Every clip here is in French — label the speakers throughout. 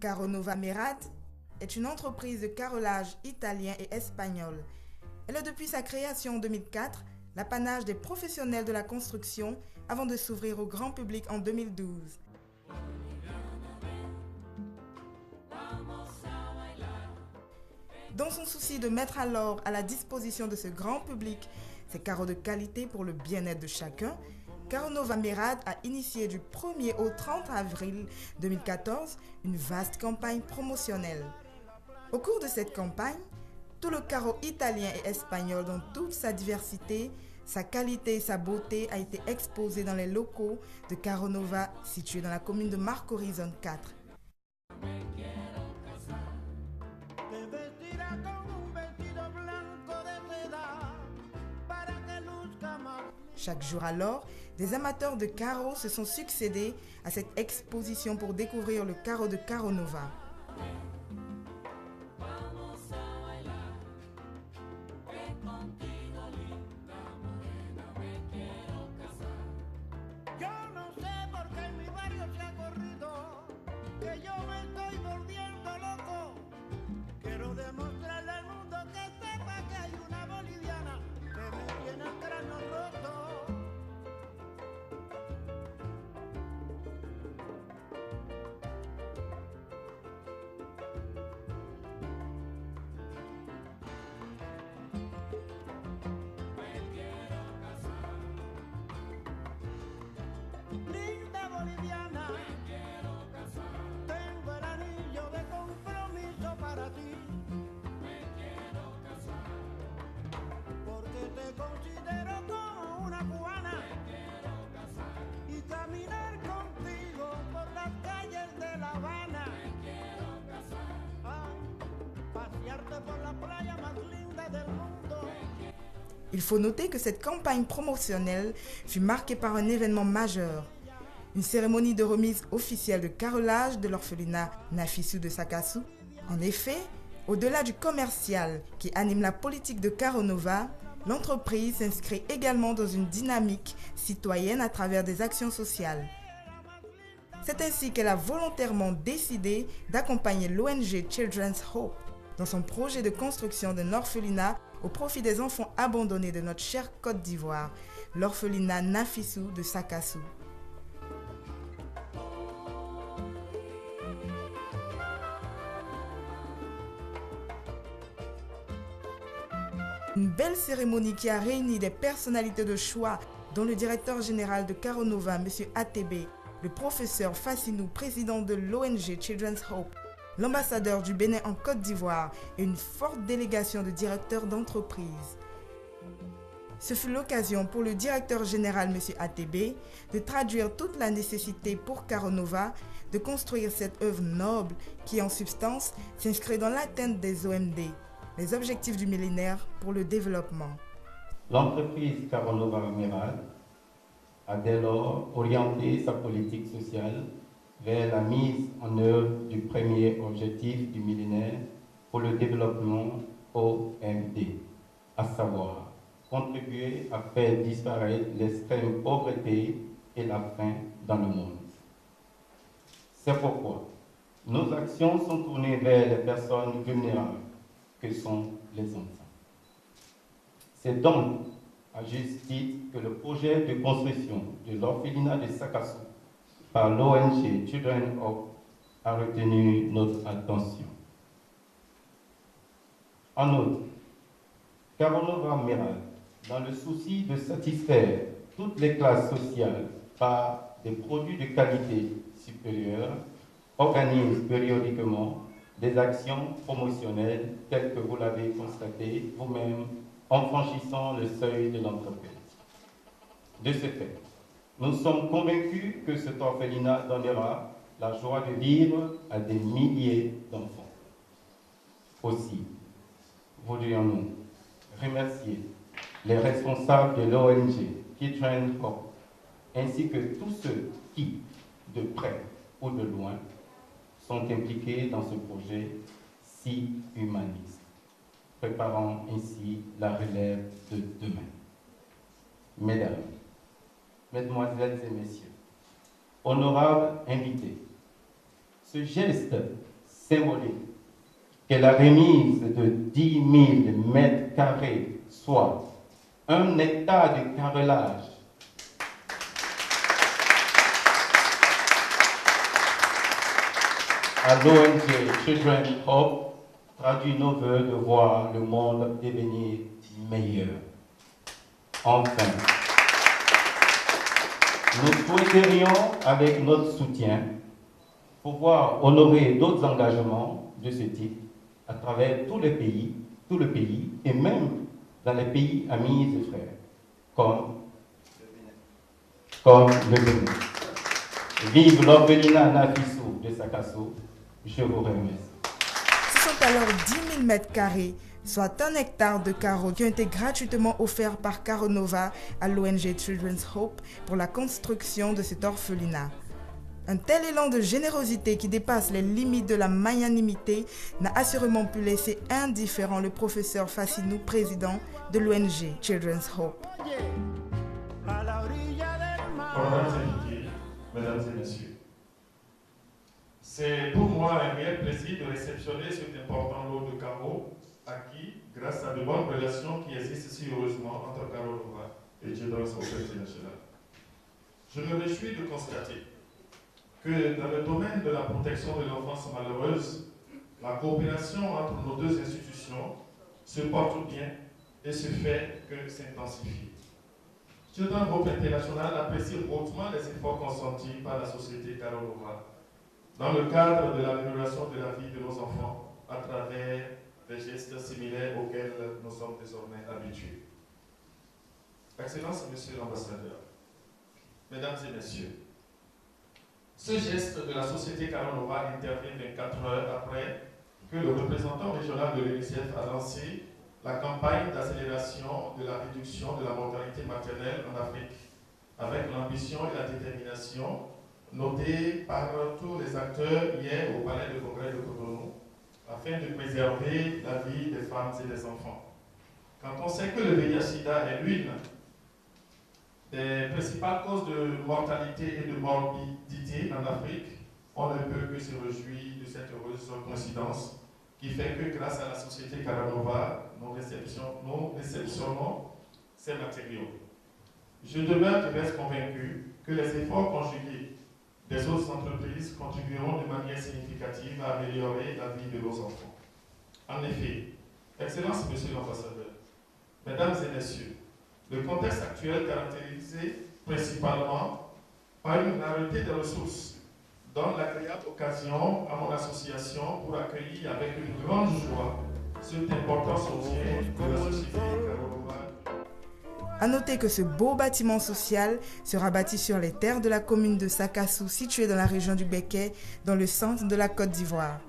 Speaker 1: Carronova Merad est une entreprise de carrelage italien et espagnol. Elle est depuis sa création en 2004 l'apanage des professionnels de la construction avant de s'ouvrir au grand public en 2012. Dans son souci de mettre alors à la disposition de ce grand public ces carreaux de qualité pour le bien-être de chacun, Carronova Merad a initié du 1er au 30 avril 2014 une vaste campagne promotionnelle. Au cours de cette campagne, tout le carreau italien et espagnol dans toute sa diversité, sa qualité et sa beauté a été exposé dans les locaux de Carronova situés dans la commune de Marcory, zone 4. Chaque jour alors, des amateurs de carreaux se sont succédés à cette exposition pour découvrir le carreau de Carronova. Il faut noter que cette campagne promotionnelle fut marquée par un événement majeur, une cérémonie de remise officielle de carrelage de l'orphelinat Nafissou de Sakassou. En effet, au-delà du commercial qui anime la politique de Carronova, l'entreprise s'inscrit également dans une dynamique citoyenne à travers des actions sociales. C'est ainsi qu'elle a volontairement décidé d'accompagner l'ONG Children's Hope dans son projet de construction d'un orphelinat au profit des enfants abandonnés de notre chère Côte d'Ivoire, l'orphelinat Nafissou de Sakassou. Une belle cérémonie qui a réuni des personnalités de choix, dont le directeur général de Carronova, M. ATB, le professeur Fassinou, président de l'ONG Children's Hope, l'ambassadeur du Bénin en Côte d'Ivoire et une forte délégation de directeurs d'entreprises. Ce fut l'occasion pour le directeur général M. ATB de traduire toute la nécessité pour Carronova de construire cette œuvre noble qui, en substance, s'inscrit dans l'atteinte des OMD, les objectifs du millénaire pour le développement.
Speaker 2: L'entreprise Carronova Merad a dès lors orienté sa politique sociale vers la mise en œuvre du premier objectif du millénaire pour le développement OMD, à savoir contribuer à faire disparaître l'extrême pauvreté et la faim dans le monde. C'est pourquoi nos actions sont tournées vers les personnes vulnérables que sont les enfants. C'est donc à juste titre que le projet de construction de l'orphelinat de Sakassou par l'ONG Children's Hope a retenu notre attention. En outre, Carronova Merad, dans le souci de satisfaire toutes les classes sociales par des produits de qualité supérieure, organise périodiquement des actions promotionnelles telles que vous l'avez constaté vous-même en franchissant le seuil de l'entreprise. De ce fait, nous sommes convaincus que cet orphelinat donnera la joie de vivre à des milliers d'enfants. Aussi, voudrions-nous remercier les responsables de l'ONG Children's Hope, ainsi que tous ceux qui, de près ou de loin, sont impliqués dans ce projet si humaniste, préparant ainsi la relève de demain. Mesdames, Mesdemoiselles et Messieurs, honorables invités, ce geste symbolique qu'est la remise de 10 000 mètres carrés, soit 1 hectare de carrelage à l'ONG Children's Hope traduit nos voeux de voir le monde devenir meilleur. Enfin, nous souhaiterions, avec notre soutien, pouvoir honorer d'autres engagements de ce type à travers tout le pays et même dans les pays amis et frères, comme le Bénin. Vive l'orphelinat Nafissou de Sakasso, je vous remercie.
Speaker 1: Ce sont alors 10 000 mètres carrés, soit 1 hectare de carreaux qui ont été gratuitement offerts par Caro Nova à l'ONG Children's Hope pour la construction de cet orphelinat. Un tel élan de générosité qui dépasse les limites de la magnanimité n'a assurément pu laisser indifférent le professeur Fassinou, président de l'ONG Children's Hope.
Speaker 3: Mesdames et messieurs, c'est pour moi un réel plaisir de réceptionner cet important lot de carreaux acquis grâce à de bonnes relations qui existent si heureusement entre Caro Nova et Children's Hope International. Je me réjouis de constater que dans le domaine de la protection de l'enfance malheureuse, la coopération entre nos deux institutions se porte bien et se fait que s'intensifie. Children's Hope International apprécie hautement les efforts consentis par la société Caro Nova dans le cadre de l'amélioration de la vie de nos enfants à travers des gestes similaires auxquels nous sommes désormais habitués. Excellences, Monsieur l'ambassadeur, Mesdames et Messieurs, ce geste de la société Caro Nova intervient 24 heures après que le représentant régional de l'UNICEF a lancé la campagne d'accélération de la réduction de la mortalité maternelle en Afrique, avec l'ambition et la détermination notée par tous les acteurs hier au Palais de Congrès de Cotonou, afin de préserver la vie des femmes et des enfants. Quand on sait que le VIH-Sida est l'une des principales causes de mortalité et de morbidité en Afrique, on ne peut que se réjouir de cette heureuse coïncidence qui fait que grâce à la société Caro Nova, nous réceptionnons ces matériaux. Je demeure et reste convaincu que les efforts conjugués des autres entreprises contribueront de manière significative à améliorer la vie de nos enfants. En effet, Excellence, Monsieur l'ambassadeur, Mesdames et Messieurs, le contexte actuel caractérisé principalement par une rareté des ressources donne l'agréable occasion à mon association pour accueillir avec une grande joie cet important soutien de la société Caro Nova.
Speaker 1: A noter que ce beau bâtiment social sera bâti sur les terres de la commune de Sakassou, située dans la région du Béquet, dans le centre de la Côte d'Ivoire.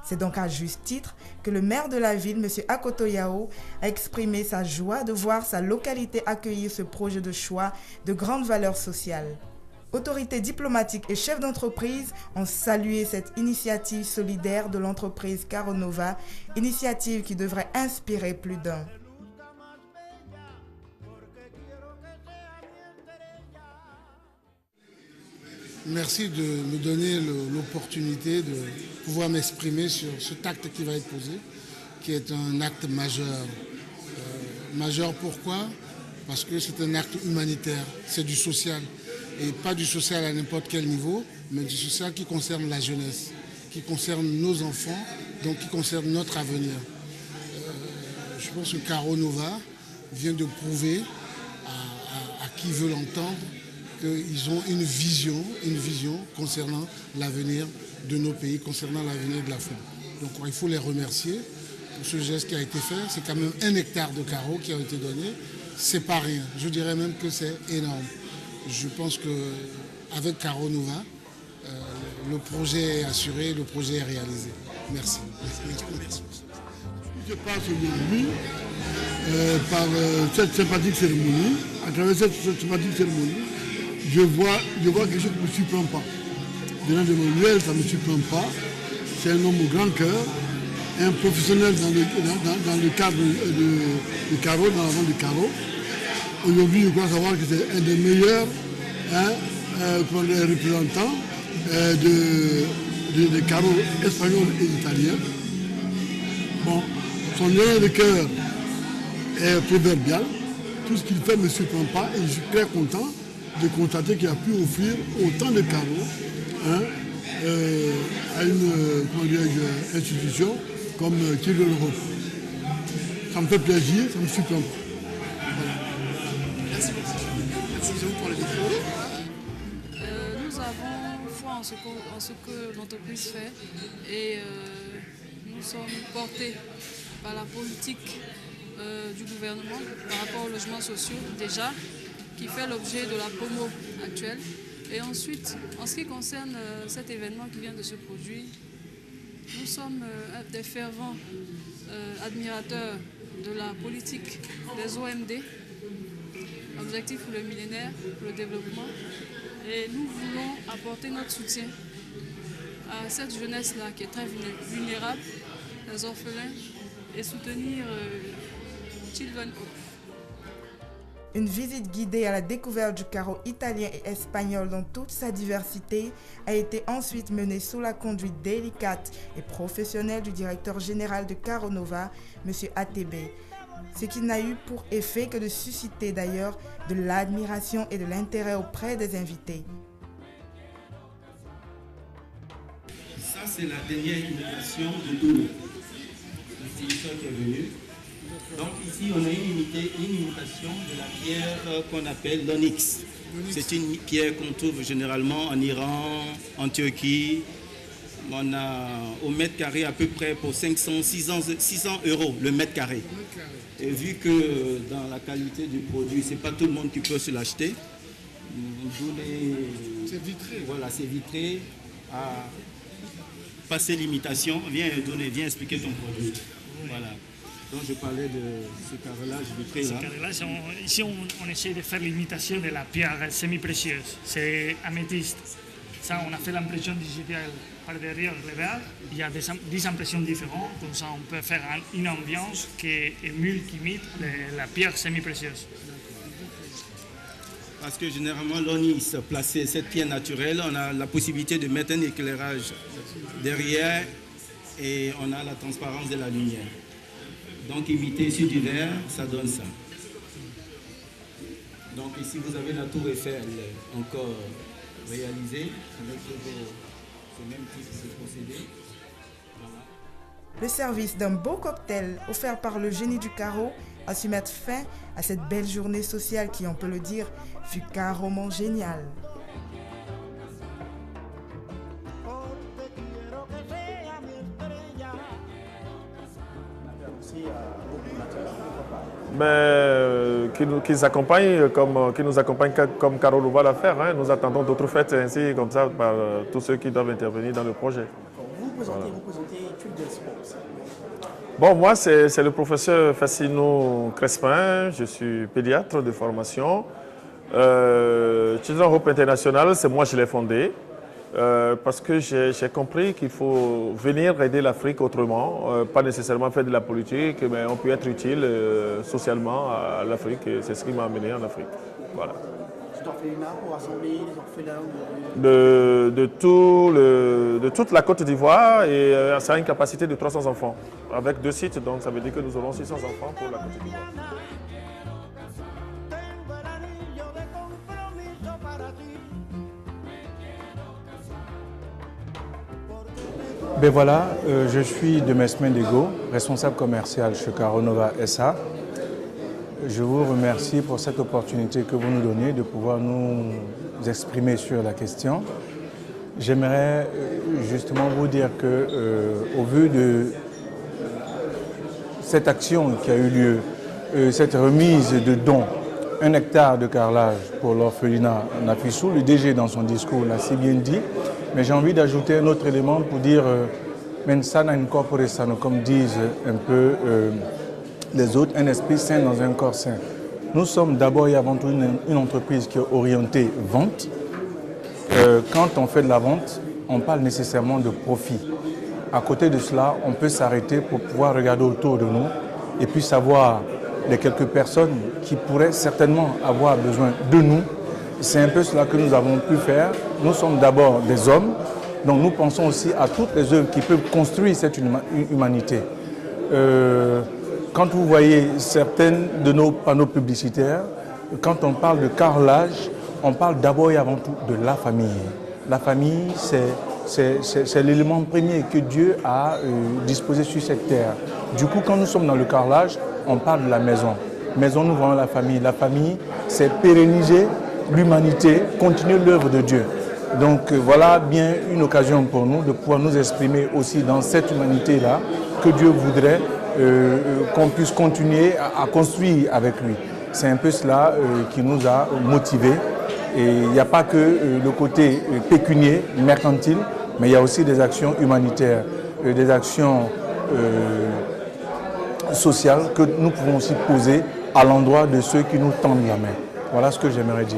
Speaker 1: C'est donc à juste titre que le maire de la ville, M. Akoto Yao, a exprimé sa joie de voir sa localité accueillir ce projet de choix de grande valeur sociale. Autorités diplomatiques et chefs d'entreprise ont salué cette initiative solidaire de l'entreprise Caro Nova, initiative qui devrait inspirer plus d'un.
Speaker 4: Merci de me donner l'opportunité de pouvoir m'exprimer sur cet acte qui va être posé, qui est un acte majeur. Majeur pourquoi ? Parce que c'est un acte humanitaire, c'est du social. Et pas du social à n'importe quel niveau, mais du social qui concerne la jeunesse, qui concerne nos enfants, donc qui concerne notre avenir. Je pense que Caro Nova vient de prouver à qui veut l'entendre qu'ils ont une vision concernant l'avenir de nos pays, concernant l'avenir de l'Afrique. Donc il faut les remercier pour ce geste qui a été fait. C'est quand même 1 hectare de carreaux qui a été donné. C'est pas rien. Je dirais même que c'est énorme. Je pense qu'avec Caro Nova, le projet est assuré, le projet est réalisé. Merci.
Speaker 5: Je passe aujourd'hui par cette sympathique cérémonie. À travers cette sympathique cérémonie, je vois quelque chose qui ne me surprend pas. Venant de Manuel, ça ne me surprend pas. C'est un homme au grand cœur, un professionnel dans le cadre de Caro, dans la vente de Caro. Aujourd'hui, je crois savoir que c'est un des meilleurs représentants des carreaux espagnols et italiens. Bon, son élan de cœur est proverbial. Tout ce qu'il fait ne me surprend pas et je suis très content de constater qu'il a pu offrir autant de carreaux à une institution comme Kiel de l'Europe. Ça me fait plaisir, ça me surprend pas. Voilà.
Speaker 4: Merci beaucoup pour le défi.
Speaker 6: Nous avons foi en ce que l'entreprise fait et nous sommes portés par la politique du gouvernement par rapport aux logements sociaux déjà, qui fait l'objet de la promo actuelle. Et ensuite, en ce qui concerne cet événement qui vient de se produire, nous sommes des fervents admirateurs de la politique des OMD, Objectifs pour le millénaire, pour le développement, et nous voulons apporter notre soutien à cette jeunesse-là qui est très vulnérable, les orphelins, et soutenir Children Hope.
Speaker 1: Une visite guidée à la découverte du carreau italien et espagnol dans toute sa diversité a été ensuite menée sous la conduite délicate et professionnelle du directeur général de Carro Nova, M. ATB. Ce qui n'a eu pour effet que de susciter d'ailleurs de l'admiration et de l'intérêt auprès des invités.
Speaker 2: Ça, c'est la dernière invitation de Dono, le physicien qui est venu. Donc ici, on a une imitation de la pierre qu'on appelle l'onyx. C'est une pierre qu'on trouve généralement en Iran, en Turquie. On a au mètre carré à peu près pour 600 € le mètre carré. Et vu que dans la qualité du produit, ce n'est pas tout le monde qui peut se l'acheter,
Speaker 4: c'est vitré.
Speaker 2: Voilà, c'est vitré. À passer l'imitation, viens expliquer ton produit. Voilà. Donc je parlais de ce carrelage vitré là.
Speaker 7: Ce carrelage, ici on essaie de faire l'imitation de la pierre semi-précieuse. C'est améthyste. Ça, on a fait l'impression digitale par derrière le verre. Il y a 10 impressions différentes. Comme ça, on peut faire une ambiance qui imite la pierre semi-précieuse.
Speaker 2: Parce que généralement, l'onyx, placer cette pierre naturelle, on a la possibilité de mettre un éclairage derrière et on a la transparence de la lumière. Donc, imiter sur du verre, ça donne ça. Donc, ici, vous avez la tour Eiffel encore réalisée avec ce même type de procédé. Voilà.
Speaker 1: Le service d'un beau cocktail offert par le génie du carreau a su mettre fin à cette belle journée sociale qui, on peut le dire, fut carrément géniale.
Speaker 8: Mais qui nous accompagnent comme Carro Nova l'a fait. Hein. Nous attendons d'autres fêtes ainsi comme ça par tous ceux qui doivent intervenir dans le projet.
Speaker 9: Vous présentez Children Hope.
Speaker 8: Bon, moi c'est le professeur Fassino Crespin, je suis pédiatre de formation. Children Hope International, c'est moi qui l'ai fondé. Parce que j'ai compris qu'il faut venir aider l'Afrique autrement, pas nécessairement faire de la politique, mais on peut être utile socialement à l'Afrique, et c'est ce qui m'a amené en Afrique. Voilà.
Speaker 9: Cet orphelinat pour rassembler les orphelins
Speaker 8: de toute la Côte d'Ivoire, et ça a une capacité de 300 enfants, avec 2 sites, donc ça veut dire que nous aurons 600 enfants pour la Côte d'Ivoire.
Speaker 10: Ben voilà, je suis Demesmin Dego, responsable commercial chez Carro Nova SA. Je vous remercie pour cette opportunité que vous nous donnez de pouvoir nous exprimer sur la question. J'aimerais justement vous dire que, au vu de cette action qui a eu lieu, cette remise de dons, 1 hectare de carrelage pour l'orphelinat Nafissou, le DG dans son discours l'a si bien dit. Mais j'ai envie d'ajouter un autre élément pour dire mensana in corpore sano, comme disent un peu les autres, un esprit sain dans un corps sain. Nous sommes d'abord et avant tout une entreprise qui est orientée vente. Quand on fait de la vente, on parle nécessairement de profit. À côté de cela, on peut s'arrêter pour pouvoir regarder autour de nous et puis savoir les quelques personnes qui pourraient certainement avoir besoin de nous. C'est un peu cela que nous avons pu faire. Nous sommes d'abord des hommes Donc nous pensons aussi à toutes les œuvres qui peuvent construire cette humanité. Quand vous voyez certaines de nos panneaux publicitaires, quand on parle de carrelage, on parle d'abord et avant tout de la famille. La famille, c'est l'élément premier que Dieu a disposé sur cette terre. Du coup, quand nous sommes dans le carrelage, on parle de la maison. Maison, nous voyons la famille. La famille, c'est pérenniser l'humanité, continuer l'œuvre de Dieu. Donc voilà bien une occasion pour nous de pouvoir nous exprimer aussi dans cette humanité-là que Dieu voudrait qu'on puisse continuer à construire avec lui. C'est un peu cela qui nous a motivés. Et il n'y a pas que le côté pécunier, mercantile, mais il y a aussi des actions humanitaires, des actions sociales que nous pouvons aussi poser à l'endroit de ceux qui nous tendent la main. Voilà ce que j'aimerais dire.